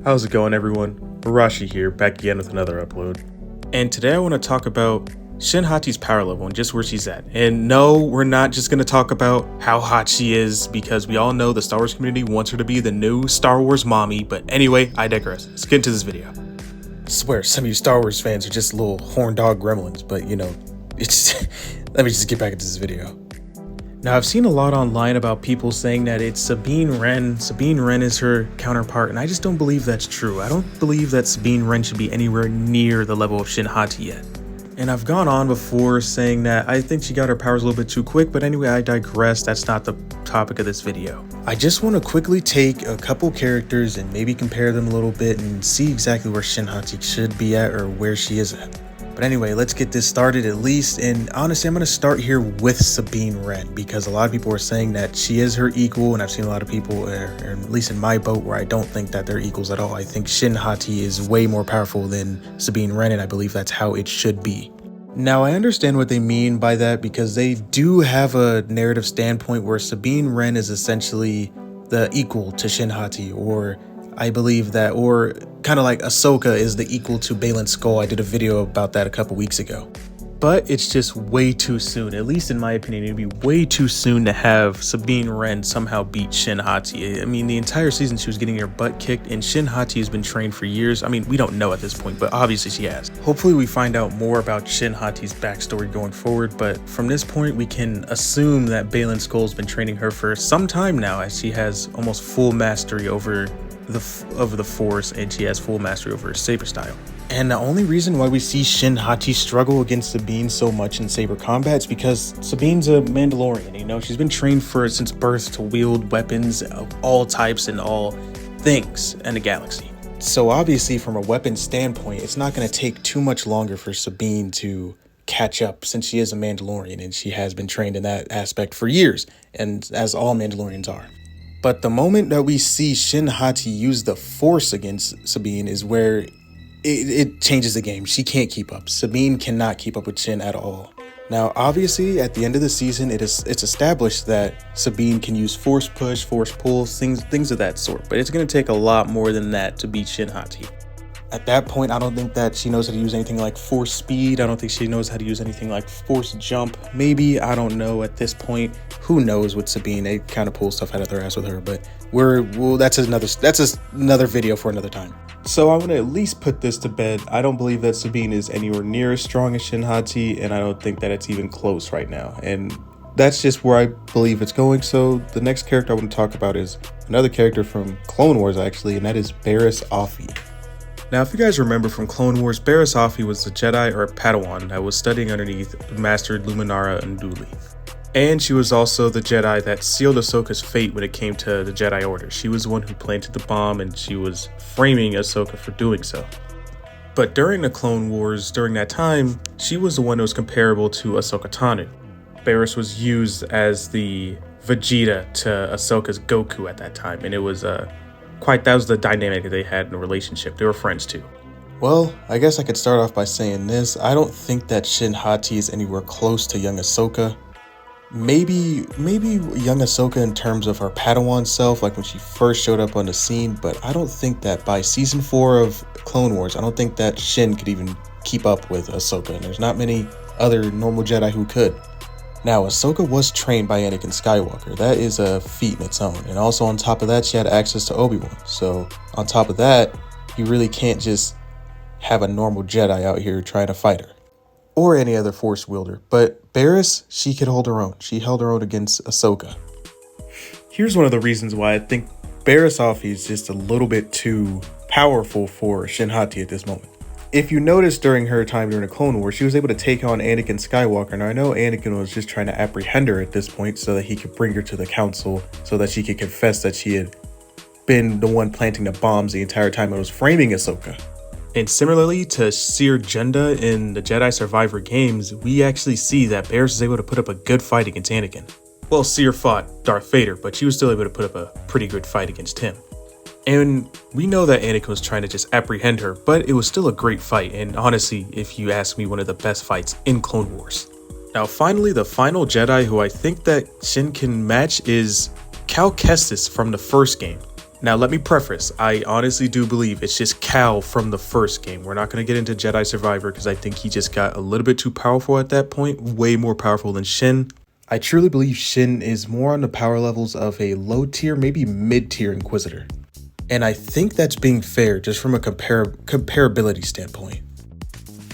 How's it going, everyone? Arashi here, back again with another upload. And today I want to talk about Shin Hati's power level and just where she's at. And no, we're not just going to talk about how hot she is, because we all know the Star Wars community wants her to be the new Star Wars mommy. But anyway, I digress. Let's get into this video. I swear, some of you Star Wars fans are just little horn dog gremlins, but you know, it's let me just get back into this video. Now, I've seen a lot online about people saying that it's Sabine Wren. Sabine Wren is her counterpart, and I just don't believe that's true. I don't believe that Sabine Wren should be anywhere near the level of Shin Hati yet. And I've gone on before saying that I think she got her powers a little bit too quick, but anyway, I digress. That's not the topic of this video. I just want to quickly take a couple characters and maybe compare them a little bit and see exactly where Shin Hati should be at or where she is at. But anyway, let's get this started at least. And honestly, I'm going to start here with Sabine Wren, because a lot of people are saying that she is her equal. And I've seen a lot of people, or at least in my boat, where I don't think that they're equals at all. I think Shin Hati is way more powerful than Sabine Wren, and I believe that's how it should be. Now, I understand what they mean by that, because they do have a narrative standpoint where Sabine Wren is essentially the equal to Shin Hati, or I believe that, or kind of like Ahsoka is the equal to Baylan Skoll. I did a video about that a couple weeks ago. But it's just way too soon, at least in my opinion. It'd be way too soon to have Sabine Wren somehow beat Shin Hati. I mean, the entire season she was getting her butt kicked, and Shin Hati has been trained for years. I mean, we don't know at this point, but obviously she has. Hopefully we find out more about Shin Hati's backstory going forward, but from this point we can assume that Baylan Skoll's been training her for some time now, as she has almost full mastery over the Force, and she has full mastery over her saber style. And the only reason why we see Shin Hati struggle against Sabine so much in saber combat is because Sabine's a Mandalorian. You know, she's been trained since birth to wield weapons of all types and all things in the galaxy. So obviously, from a weapon standpoint, it's not going to take too much longer for Sabine to catch up, since she is a Mandalorian and she has been trained in that aspect for years, and as all Mandalorians are. But the moment that we see Shin Hati use the Force against Sabine is where it changes the game. She can't keep up. Sabine cannot keep up with Shin at all. Now, obviously, at the end of the season, it's established that Sabine can use Force push, Force pull, things of that sort. But it's going to take a lot more than that to beat Shin Hati. At that point, I don't think that she knows how to use anything like Force speed. I don't think she knows how to use anything like Force jump. Maybe, I don't know at this point. Who knows with Sabine? They kind of pull stuff out of their ass with her, but that's another video for another time. So I want to at least put this to bed. I don't believe that Sabine is anywhere near as strong as Shin Hati, and I don't think that it's even close right now. And that's just where I believe it's going. So the next character I want to talk about is another character from Clone Wars, actually, and that is Barriss Offee. Now, if you guys remember from Clone Wars, Barriss Offee was the Jedi or Padawan that was studying underneath Master Luminara Unduli. And she was also the Jedi that sealed Ahsoka's fate when it came to the Jedi Order. She was the one who planted the bomb, and she was framing Ahsoka for doing so. But during the Clone Wars, during that time, she was the one that was comparable to Ahsoka Tano. Barriss was used as the Vegeta to Ahsoka's Goku at that time, and it was that was the dynamic that they had in a relationship. They were friends too. Well, I guess I could start off by saying this. I don't think that Shin Hati is anywhere close to young Ahsoka. Maybe young Ahsoka in terms of her Padawan self, like when she first showed up on the scene, but I don't think that by season 4 of Clone Wars, I don't think that Shin could even keep up with Ahsoka, and there's not many other normal Jedi who could. Now, Ahsoka was trained by Anakin Skywalker. That is a feat in its own. And also on top of that, she had access to Obi-Wan. So on top of that, you really can't just have a normal Jedi out here trying to fight her. Or any other Force wielder. But Barriss, she could hold her own. She held her own against Ahsoka. Here's one of the reasons why I think Barriss Offee is just a little bit too powerful for Shin Hati at this moment. If you notice, during her time during the Clone Wars, she was able to take on Anakin Skywalker. Now, I know Anakin was just trying to apprehend her at this point so that he could bring her to the council, so that she could confess that she had been the one planting the bombs the entire time it was framing Ahsoka. And similarly to Seer Junda in the Jedi Survivor games, we actually see that Barriss is able to put up a good fight against Anakin. Well, Seer fought Darth Vader, but she was still able to put up a pretty good fight against him. And we know that Anakin was trying to just apprehend her, but it was still a great fight, and honestly, if you ask me, one of the best fights in Clone Wars. Now finally, the final Jedi who I think that Shin can match is Kestis from the first game. Now, let me preface, I honestly do believe it's just Cal from the first game. We're not going to get into Jedi Survivor because I think he just got a little bit too powerful at that point, way more powerful than Shin. I truly believe Shin is more on the power levels of a low tier, maybe mid tier Inquisitor. And I think that's being fair just from a comparability standpoint.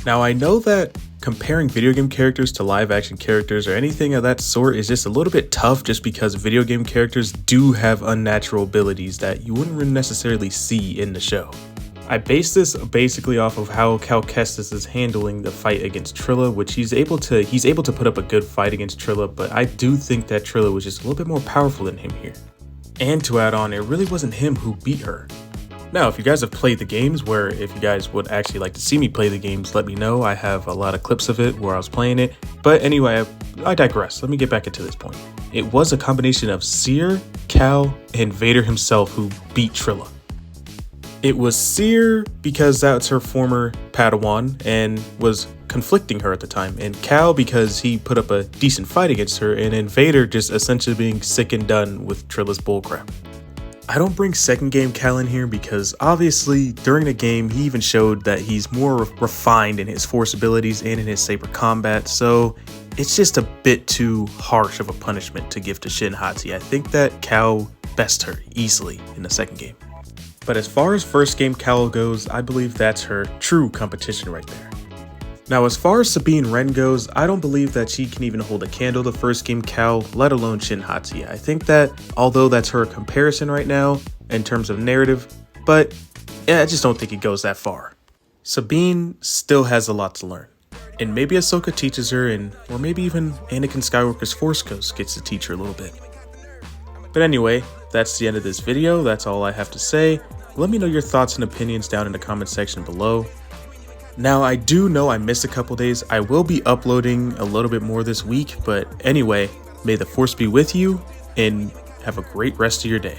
Now, I know that comparing video game characters to live action characters or anything of that sort is just a little bit tough just because video game characters do have unnatural abilities that you wouldn't necessarily see in the show. I base this basically off of how Kestis is handling the fight against Trilla, which he's able to put up a good fight against Trilla, but I do think that Trilla was just a little bit more powerful than him here. And to add on, it really wasn't him who beat her. Now, if you guys have played the games, where if you guys would actually like to see me play the games, let me know. I have a lot of clips of it where I was playing it. But anyway, I digress. Let me get back into this point. It was a combination of Seer, Cal, and Vader himself who beat Trilla. It was Seer because that's her former Padawan and was conflicting her at the time, and Cal because he put up a decent fight against her, and then Vader just essentially being sick and done with Trilla's bullcrap. I don't bring second game Cal in here because obviously during the game he even showed that he's more refined in his force abilities and in his saber combat, so it's just a bit too harsh of a punishment to give to Shin Hati. I think that Cal bested her easily in the second game. But as far as first game Cal goes, I believe that's her true competition right there. Now, as far as Sabine Wren goes, I don't believe that she can even hold a candle to first game Cal, let alone Shin Hati. I think that, although that's her comparison right now in terms of narrative, but yeah, I just don't think it goes that far. Sabine still has a lot to learn, and maybe Ahsoka teaches her, or maybe even Anakin Skywalker's Force Ghost gets to teach her a little bit. But anyway, that's the end of this video. That's all I have to say. Let me know your thoughts and opinions down in the comment section below. Now, I do know I missed a couple days. I will be uploading a little bit more this week, but anyway, may the Force be with you and have a great rest of your day.